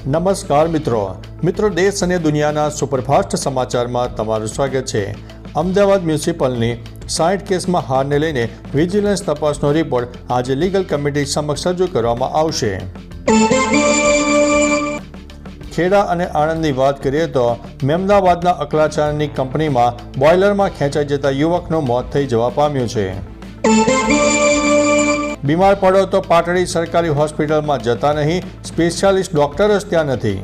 નમસ્કાર મિત્રો દેશ અને દુનિયાના સુપરફાસ્ટ સમાચારમાં તમારું સ્વાગત છે। અમદાવાદ મ્યુનિસિપલની 60 કેસમાં હારને લઈને વિજિલન્સ તપાસનો રિપોર્ટ આજે લીગલ કમિટી સમક્ષ રજૂ કરવામાં આવશે। ખેડા અને આણંદની વાત કરીએ તો મહેમદાવાદના અકલાચારની કંપનીમાં બોઇલરમાં ખેંચાઈ જતા યુવકનું મોત થઈ જવા પામ્યું છે। બીમાર પડો તો પાટડી સરકારી હોસ્પિટલમાં જતા નહીં, સ્પેશિયાલિસ્ટ ડોક્ટર જ ત્યાં નથી।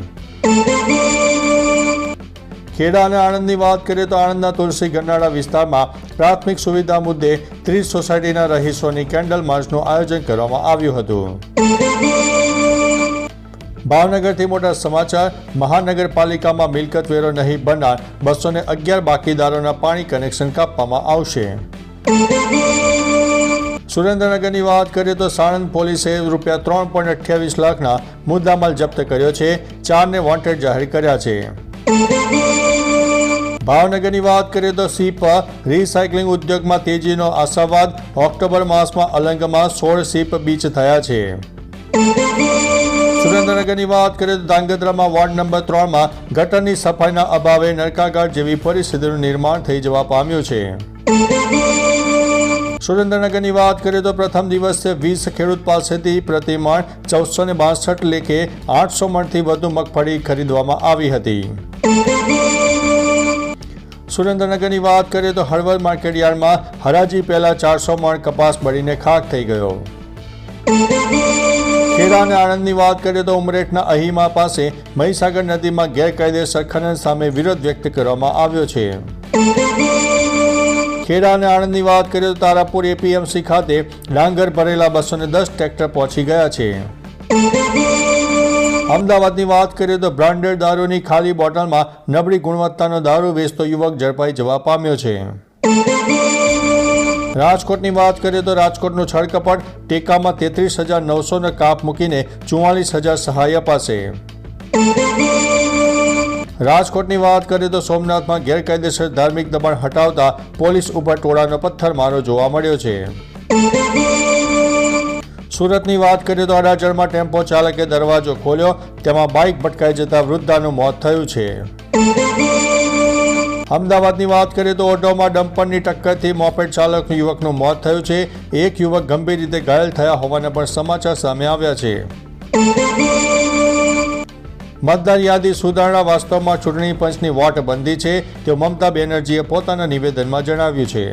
ખેડા અને આણંદની વાત કરીએ તો આણંદના તુલસી ગરનાળા વિસ્તારમાં પ્રાથમિક સુવિધા મુદ્દે 30 સોસાયટીના રહીશોની કેન્ડલ માર્ચનું આયોજન કરવામાં આવ્યું હતું। ભાવનગરથી મોટા સમાચાર। મહાનગરપાલિકામાં મિલકત વેરો નહીં ભરનાર 211 બાકીદારોના પાણી કનેક્શન કાપવામાં આવશે। સુરેન્દ્રનગરની વાત કરીએ તો સાણંદ પોલીસે રૂપિયા 3.28 લાખના મુદ્દામાલ જપ્ત કર્યો છે। 4ને વોન્ટેડ જાહેર કર્યા છે। ભાવનગરની વાત કરીએ તો સીપ રિસાયકલિંગ ઉદ્યોગમાં તેજીનો આશાવાદ। ઓક્ટોબર માસમાં અલંગમાં 16 સીપ બીચ થયા છે। સુરેન્દ્રનગરની વાત કરીએ તો ધાંગધ્રામાં વોર્ડ નંબર 3માં ગટરની સફાઈના અભાવે નરકાગાર જેવી પરિસ્થિતિનું નિર્માણ થઈ જવા પામ્યું છે। સુરેન્દ્રનગરની વાત કરીએ તો પ્રથમ દિવસે 20 ખેડૂત પાસેથી પ્રતિમણ 1462 લેખે 800 મણથી વધુ મગફળી ખરીદવામાં આવી હતી। સુરેન્દ્રનગરની વાત કરીએ તો હળવદ માર્કેટયાર્ડમાં હરાજી પહેલા 400 મણ કપાસ બળીને ખાક થઈ ગયો। ખેડા અને આણંદની વાત કરીએ તો ઉમરેઠના અહીમા પાસે મહીસાગર નદીમાં ગેરકાયદેસર ખનન સામે વિરોધ વ્યક્ત કરવામાં આવ્યો છે। ખેડા અને આણંદની વાત કરીએ તો તારાપુર એપીએમસી ખાતે ડાંગર ભરેલા 210 ટ્રેક્ટર પહોંચી ગયા છે। અમદાવાદની વાત કરીએ તો બ્રાન્ડેડ દારૂની ખાલી બોટલમાં નબળી ગુણવત્તાનો દારૂ વેચતો યુવક ઝડપાઈ જવા પામ્યો છે। રાજકોટની વાત કરીએ તો રાજકોટનું છળકપટ, ટેકામાં 33,900 કાપ મૂકીને 44,000 સહાય અપાશે। રાજકોટની વાત કરીએ તો સોમનાથમાં ગેરકાયદેસર ધાર્મિક દબાણ હટાવતા પોલીસ ઉપર ટોળાનો પથ્થરમારો જોવા મળ્યો છે। સુરતની વાત કરીએ તો અડાજણમાં ટેમ્પો ચાલકે દરવાજો ખોલ્યો, તેમાં બાઇક ભટકાઈ જતા વૃદ્ધાનું મોત થયું છે। અમદાવાદની વાત કરીએ તો ઓઢવમાં ડમ્પરની ટક્કરથી મોપેડ ચાલક યુવકનું મોત થયું છે। એક યુવક ગંભીર રીતે ઘાયલ થયા હોવાના પણ સમાચાર સામે આવ્યા છે। મતદાર યાદી સુધારણા વાસ્તવમાં ચૂંટણી પંચની વોટબંધી છે, તેવું મમતા બેનર્જીએ પોતાના નિવેદનમાં જણાવ્યું છે।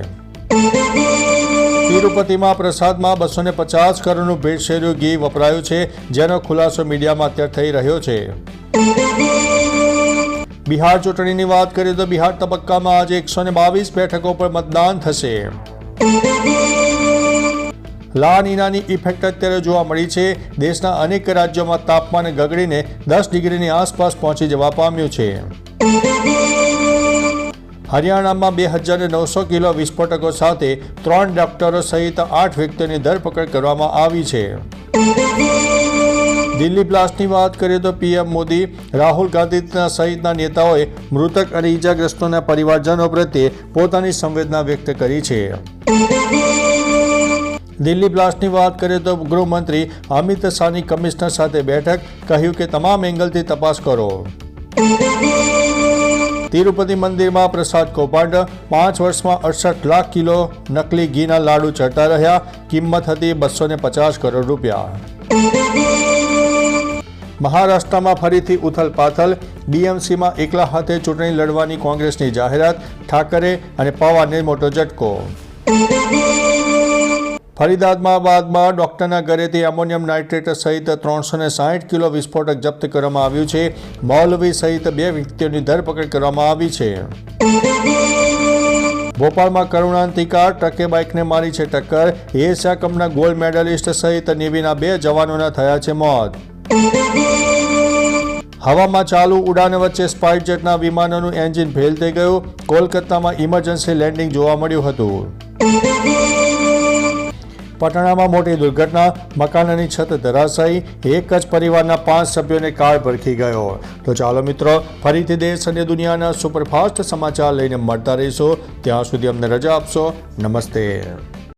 તિરુપતિમાં પ્રસાદમાં 250 કરોડનું ભેળસેળ્યું ઘી વપરાયું છે, જેનો ખુલાસો મીડિયામાં અત્યારે થઈ રહ્યો છે। બિહાર ચૂંટણીની વાત કરીએ તો બિહાર તબક્કામાં આજે 122 બેઠકો પર મતદાન થશે। લા નીનાની ઇફેક્ટ અત્યારે જોવા મળી છે। દેશના અનેક રાજ્યોમાં તાપમાન ગગડીને 10 ડિગ્રીની આસપાસ પહોંચી જવા પામ્યું છે। હરિયાણામાં 2900 કિલો વિસ્ફોટકો સાથે 3 ડોક્ટરો સહિત 8 વ્યક્તિઓની ધરપકડ કરવામાં આવી છે। દિલ્હી બ્લાસ્ટની વાત કરીએ તો પીએમ મોદી, રાહુલ ગાંધી સહિતના નેતાઓએ મૃતક અને ઇજાગ્રસ્તોના પરિવારજનો પ્રત્યે પોતાની સંવેદના વ્યક્ત કરી છે। દિલ્હી બ્લાસ્ટની વાત કરીએ તો ગૃહમંત્રી અમિત શાહની કમિશનર સાથે બેઠક, કહ્યું કે તમામ એંગલથી તપાસ કરો। તિરુપતિ મંદિરમાં પ્રસાદ કૌભાંડ, 5 વર્ષમાં 68 લાખ કિલો નકલી ઘીના લાડુ ચડતા રહ્યા, કિંમત હતી 250 કરોડ રૂપિયા। મહારાષ્ટ્રમાં ફરીથી ઉથલપાથલ, બીએમસીમાં એકલા હાથે ચૂંટણી લડવાની કોંગ્રેસની જાહેરાત, ઠાકરે અને પવારને મોટો ઝટકો। ફરીદાબાદમાં ડોક્ટરના ઘરેથી એમોનિયમ નાઇટ્રેટ સહિત 360 કિલો વિસ્ફોટક જપ્ત કરવામાં આવ્યું છે। મૌલવી સહિત 2 વ્યક્તિઓની ધરપકડ કરવામાં આવી છે। ભોપાલમાં કરુણાંતિકા, ટ્રકે બાઇકને મારી છે ટક્કર, એશિયા કપના ગોલ્ડ મેડલિસ્ટ સહિત નેવીના 2 જવાનોના થયા છે મોત। હવામાં ચાલુ ઉડાન વચ્ચે સ્પાઇસ જેટના વિમાનોનું એન્જિન ફેલ થઈ ગયું, કોલકાતામાં ઇમરજન્સી લેન્ડિંગ જોવા મળ્યું હતું। પટણામાં મોટી દુર્ઘટના, મકાનની છત ધરાશાયી, એક જ પરિવારના 5 સભ્યોને કાળ ભરખી ગયો। તો ચાલો મિત્રો, ફરીથી દેશ અને દુનિયાના સુપરફાસ્ટ સમાચાર લઈને મળતા રહીશું। ત્યાં સુધી અમને રજા આપશો। નમસ્તે।